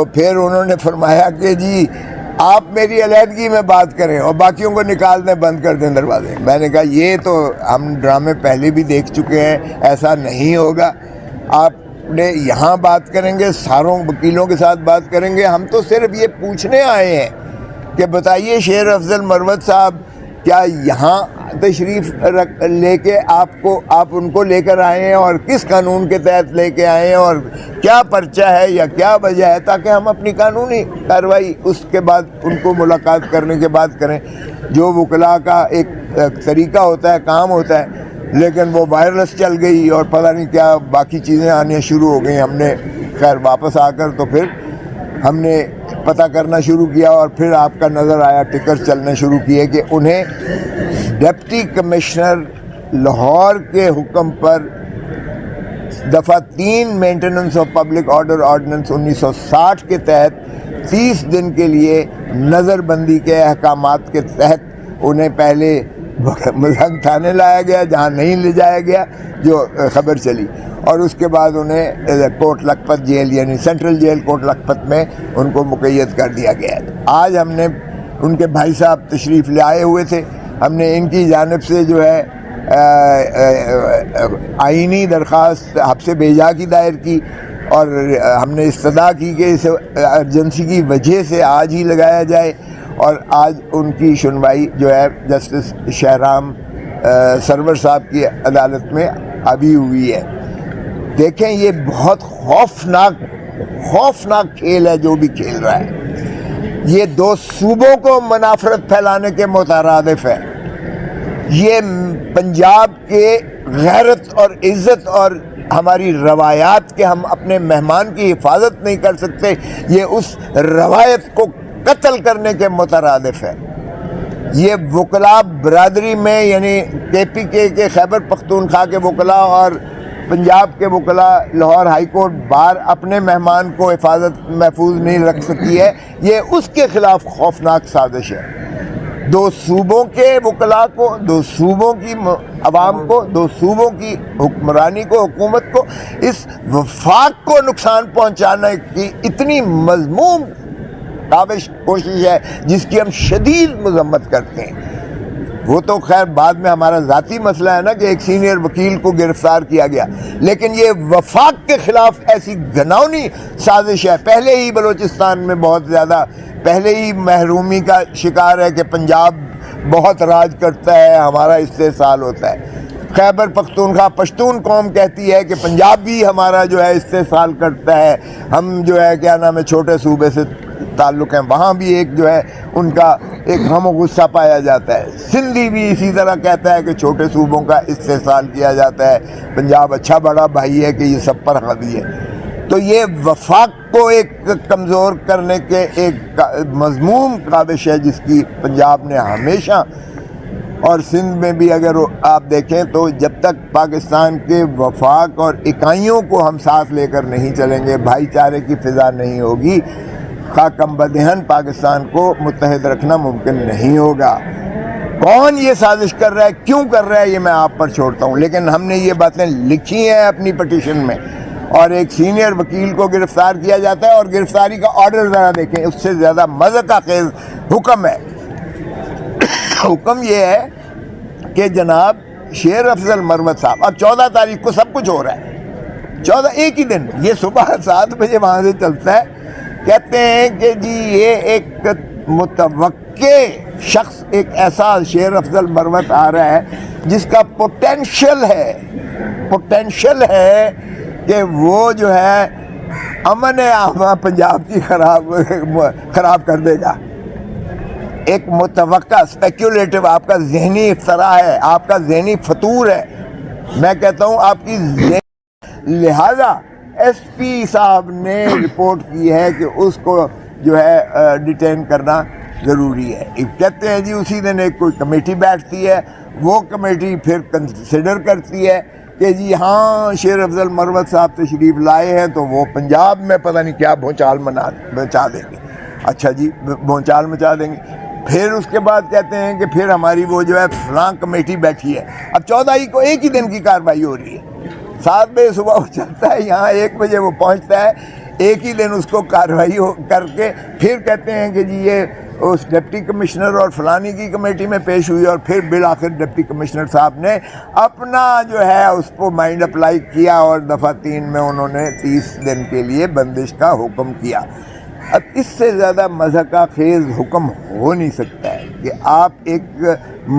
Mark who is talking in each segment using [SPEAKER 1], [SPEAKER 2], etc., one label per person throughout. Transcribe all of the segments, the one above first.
[SPEAKER 1] تو پھر انہوں نے فرمایا کہ جی آپ میری علیحدگی میں بات کریں اور باقیوں کو نکال دیں، بند کر دیں دروازے۔ میں نے کہا یہ تو ہم ڈرامے پہلے بھی دیکھ چکے ہیں، ایسا نہیں ہوگا۔ آپ نے یہاں بات کریں گے، ساروں وکیلوں کے ساتھ بات کریں گے، ہم تو صرف یہ پوچھنے آئے ہیں کہ بتائیے شیر افضل مروت صاحب کیا یہاں تشریف لے کے آپ ان کو لے کر آئے ہیں اور کس قانون کے تحت لے کے آئے ہیں اور کیا پرچہ ہے یا کیا وجہ ہے، تاکہ ہم اپنی قانونی کارروائی اس کے بعد ان کو ملاقات کرنے کے بعد کریں۔ جو وکلاء کا ایک طریقہ ہوتا ہے، کام ہوتا ہے، لیکن وہ وائرلیس چل گئی اور پتہ نہیں کیا باقی چیزیں آنے شروع ہو گئیں۔ ہم نے خیر واپس آ کر تو پھر ہم نے پتہ کرنا شروع کیا اور پھر آپ کا نظر آیا ٹکر چلنے شروع کیے کہ انہیں ڈپٹی کمشنر لاہور کے حکم پر دفعہ 3 maintenance of public order ordinance 1960 کے تحت 30 دن کے لیے نظر بندی کے احکامات کے تحت انہیں پہلے مذہب تھانے لایا گیا جہاں نہیں لے جایا گیا جو خبر چلی، اور اس کے بعد انہیں کوٹ لکھپت جیل یعنی سینٹرل جیل کوٹ لکھپت میں ان کو مقید کر دیا گیا ہے۔ آج ہم نے ان کے بھائی صاحب تشریف لے آئے ہوئے تھے، ہم نے ان کی جانب سے جو ہے آئینی درخواست حبس بیجا کی دائر کی اور ہم نے استدعا کی کہ اسے ایمرجنسی کی وجہ سے آج ہی لگایا جائے، اور آج ان کی سنوائی جو ہے جسٹس شہرام سرور صاحب کی عدالت میں ابھی ہوئی ہے۔ دیکھیں یہ بہت خوفناک کھیل ہے جو بھی کھیل رہا ہے، یہ 2 صوبوں کو منافرت پھیلانے کے مترادف ہے۔ یہ پنجاب کے غیرت اور عزت اور ہماری روایات کے ہم اپنے مہمان کی حفاظت نہیں کر سکتے، یہ اس روایت کو قتل کرنے کے مترادف ہے۔ یہ وکلاء برادری میں یعنی کے پی کے خیبر پختونخوا کے وکلاء اور پنجاب کے وکلاء لاہور ہائی کورٹ بار اپنے مہمان کو حفاظت محفوظ نہیں رکھ سکی ہے، یہ اس کے خلاف خوفناک سازش ہے۔ 2 صوبوں کے وکلاء کو، 2 صوبوں کی عوام کو، 2 صوبوں کی حکمرانی کو، حکومت کو، اس وفاق کو نقصان پہنچانے کی اتنی مذموم کاوش کوشش ہے جس کی ہم شدید مذمت کرتے ہیں۔ وہ تو خیر بعد میں ہمارا ذاتی مسئلہ ہے نا کہ ایک سینئر وکیل کو گرفتار کیا گیا، لیکن یہ وفاق کے خلاف ایسی گھناؤنی سازش ہے۔ پہلے ہی بلوچستان میں بہت زیادہ پہلے ہی محرومی کا شکار ہے کہ پنجاب بہت راج کرتا ہے، ہمارا استحصال ہوتا ہے۔ خیبر پختونخوا پشتون قوم کہتی ہے کہ پنجاب بھی ہمارا جو ہے استحصال کرتا ہے، ہم جو ہے کیا نام ہے چھوٹے صوبے سے تعلق ہیں، وہاں بھی ایک جو ہے ان کا ایک غم و غصہ پایا جاتا ہے۔ سندھی بھی اسی طرح کہتا ہے کہ چھوٹے صوبوں کا استحصال کیا جاتا ہے، پنجاب اچھا بڑا بھائی ہے کہ یہ سب پر حاوی ہے۔ تو یہ وفاق کو ایک کمزور کرنے کے ایک مذموم کاوش ہے جس کی پنجاب نے ہمیشہ اور سندھ میں بھی اگر آپ دیکھیں تو جب تک پاکستان کے وفاق اور اکائیوں کو ہم ساتھ لے کر نہیں چلیں گے، بھائی چارے کی فضا نہیں ہوگی، خاکم بدہن پاکستان کو متحد رکھنا ممکن نہیں ہوگا۔ کون یہ سازش کر رہا ہے، کیوں کر رہا ہے، یہ میں آپ پر چھوڑتا ہوں، لیکن ہم نے یہ باتیں لکھی ہیں اپنی پٹیشن میں، اور ایک سینئر وکیل کو گرفتار کیا جاتا ہے اور گرفتاری کا آرڈر ذرا دیکھیں، اس سے زیادہ مذاق خیز حکم ہے۔ حکم یہ ہے کہ جناب شیر افضل مروت صاحب، اب 14 تاریخ کو سب کچھ ہو رہا ہے، 14 ایک ہی دن، یہ صبح 7 بجے وہاں سے چلتا ہے، کہتے ہیں کہ جی یہ ایک متوقع شخص، ایک ایسا شیر افضل مروت آ رہا ہے جس کا پوٹینشل ہے کہ وہ جو ہے امن عامہ پنجاب کی خراب کر دے گا۔ ایک متوقع اسپیکولیٹو آپ کا ذہنی اختراع ہے، آپ کا ذہنی فطور ہے، میں کہتا ہوں آپ کی لہذا ایس پی صاحب نے رپورٹ کی ہے کہ اس کو جو ہے ڈیٹین کرنا ضروری ہے۔ کہتے ہیں جی اسی دن ایک کوئی کمیٹی بیٹھتی ہے، وہ کمیٹی پھر کنسیڈر کرتی ہے کہ جی ہاں شیر افضل مروت صاحب تشریف لائے ہیں تو وہ پنجاب میں پتہ نہیں کیا بھونچال مچا دیں گے۔ اچھا جی بھونچال مچا دیں گے، پھر اس کے بعد کہتے ہیں کہ پھر ہماری وہ جو ہے فلاں کمیٹی بیٹھی ہے۔ اب 14 کو ایک ہی دن کی کارروائی ہو رہی ہے، 7 بجے صبح وہ چلتا ہے، یہاں 1 بجے وہ پہنچتا ہے، ایک ہی دن اس کو کارروائی کر کے پھر کہتے ہیں کہ جی یہ اس ڈپٹی کمشنر اور فلانی کی کمیٹی میں پیش ہوئی، اور پھر بالآخر ڈپٹی کمشنر صاحب نے اپنا جو ہے اس کو مائنڈ اپلائی کیا اور دفعہ 3 میں انہوں نے 30 دن کے لیے بندش کا حکم کیا۔ اب اس سے زیادہ مضحکہ خیز حکم ہو نہیں سکتا ہے کہ آپ ایک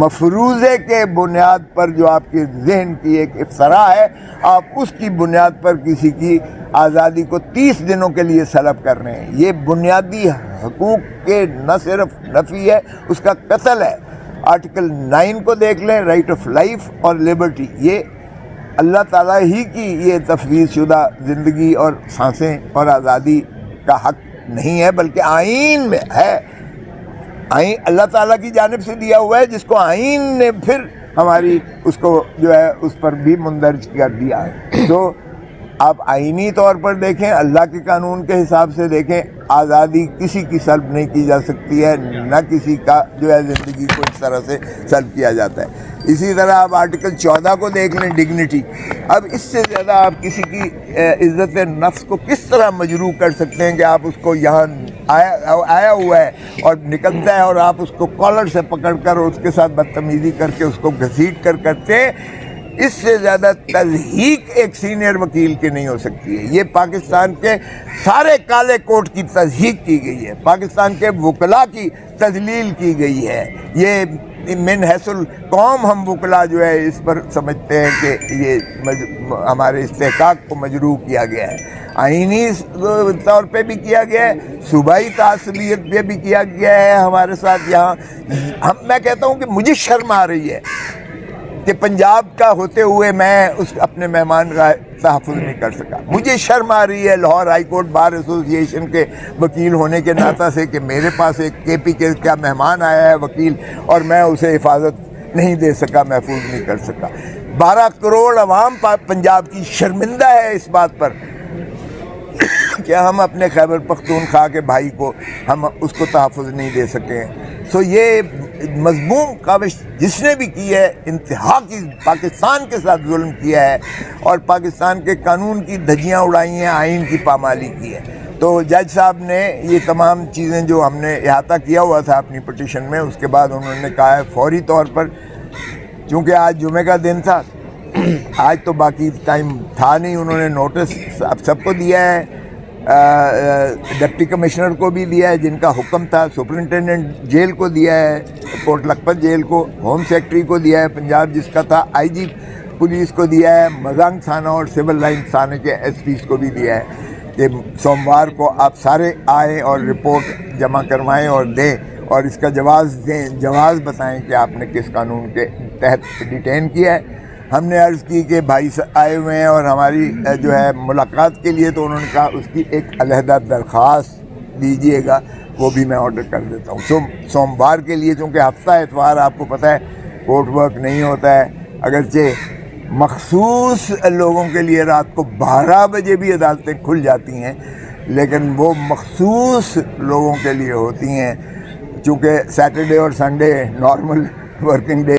[SPEAKER 1] مفروضے کے بنیاد پر جو آپ کے ذہن کی ایک افتراء ہے، آپ اس کی بنیاد پر کسی کی آزادی کو 30 دنوں کے لیے سلب کر رہے ہیں۔ یہ بنیادی حقوق کے نہ صرف نفی ہے، اس کا قتل ہے۔ آرٹیکل 9 کو دیکھ لیں، رائٹ آف لائف اور لبرٹی، یہ اللہ تعالیٰ ہی کی یہ تفویض شدہ زندگی اور سانسیں اور آزادی کا حق نہیں ہے، بلکہ آئین میں ہے۔ آئین اللہ تعالیٰ کی جانب سے دیا ہوا ہے، جس کو آئین نے پھر ہماری اس کو جو ہے اس پر بھی مندرج کر دیا ہے۔ تو آپ آئینی طور پر دیکھیں، اللہ کے قانون کے حساب سے دیکھیں، آزادی کسی کی سلب نہیں کی جا سکتی ہے، نہ کسی کا جو ہے زندگی کو اس طرح سے سلب کیا جاتا ہے۔ اسی طرح آپ آرٹیکل 14 کو دیکھ لیں، ڈگنیٹی۔ اب اس سے زیادہ آپ کسی کی عزت نفس کو کس طرح مجروح کر سکتے ہیں کہ آپ اس کو یہاں آیا ہوا ہے اور نکلتا ہے اور آپ اس کو کالر سے پکڑ کر اور اس کے ساتھ بدتمیزی کر کے اس کو گھسیٹ کر کرتے ہیں۔ اس سے زیادہ تضحیق ایک سینئر وکیل کی نہیں ہو سکتی ہے۔ یہ پاکستان کے سارے کالے کوٹ کی تضحیق کی گئی ہے، پاکستان کے وکلاء کی تذلیل کی گئی ہے۔ یہ من حیث القوم ہم وکلاء جو ہے اس پر سمجھتے ہیں کہ یہ ہمارے استحقاق کو مجروح کیا گیا ہے، آئینی طور پہ بھی کیا گیا ہے، صوبائی تعصبیت پہ بھی کیا گیا ہے ہمارے ساتھ یہاں۔ میں کہتا ہوں کہ مجھے شرم آ رہی ہے کہ پنجاب کا ہوتے ہوئے میں اس اپنے مہمان کا تحفظ نہیں کر سکا۔ مجھے شرم آ رہی ہے لاہور ہائی کورٹ بار ایسوسی ایشن کے وکیل ہونے کے ناطے سے کہ میرے پاس ایک کے پی کے کا مہمان آیا ہے وکیل، اور میں اسے حفاظت نہیں دے سکا، محفوظ نہیں کر سکا۔ 12 کروڑ عوام پنجاب کی شرمندہ ہے اس بات پر کہ ہم اپنے خیبر پختونخوا کے بھائی کو ہم اس کو تحفظ نہیں دے سکے۔ سو یہ مذموم کاوش جس نے بھی کی ہے، انتہا کی پاکستان کے ساتھ ظلم کیا ہے اور پاکستان کے قانون کی دھجیاں اڑائی ہیں، آئین کی پامالی کی ہے۔ تو جج صاحب نے یہ تمام چیزیں جو ہم نے احاطہ کیا ہوا تھا اپنی پٹیشن میں، اس کے بعد انہوں نے کہا ہے فوری طور پر، چونکہ آج جمعہ کا دن تھا، آج تو باقی ٹائم تھا نہیں، انہوں نے نوٹس سب کو دیا ہے، ڈپٹی کمشنر کو بھی دیا ہے جن کا حکم تھا، سپرنٹینڈنٹ جیل کو دیا ہے، کوٹ لکھپت جیل کو، ہوم سیکٹری کو دیا ہے پنجاب جس کا تھا، آئی جی پولیس کو دیا ہے، مزانگ تھانہ اور سول لائن تھانے کے ایس پیز کو بھی دیا ہے کہ سوموار کو آپ سارے آئیں اور رپورٹ جمع کروائیں اور دیں اور اس کا جواز دیں، جواز بتائیں کہ آپ نے کس قانون کے تحت ڈیٹین کیا ہے۔ ہم نے عرض کی کہ بھائی آئے ہوئے ہیں اور ہماری جو ہے ملاقات کے لیے، تو انہوں نے کہا اس کی ایک علیحدہ درخواست دیجیے گا، وہ بھی میں آرڈر کر دیتا ہوں۔ سوموار کے لیے، چونکہ ہفتہ اتوار آپ کو پتہ ہے کورٹ ورک نہیں ہوتا ہے، اگرچہ مخصوص لوگوں کے لیے رات کو 12 بجے بھی عدالتیں کھل جاتی ہیں، لیکن وہ مخصوص لوگوں کے لیے ہوتی ہیں، چونکہ سیٹرڈے اور سنڈے نارمل ورکنگ ڈے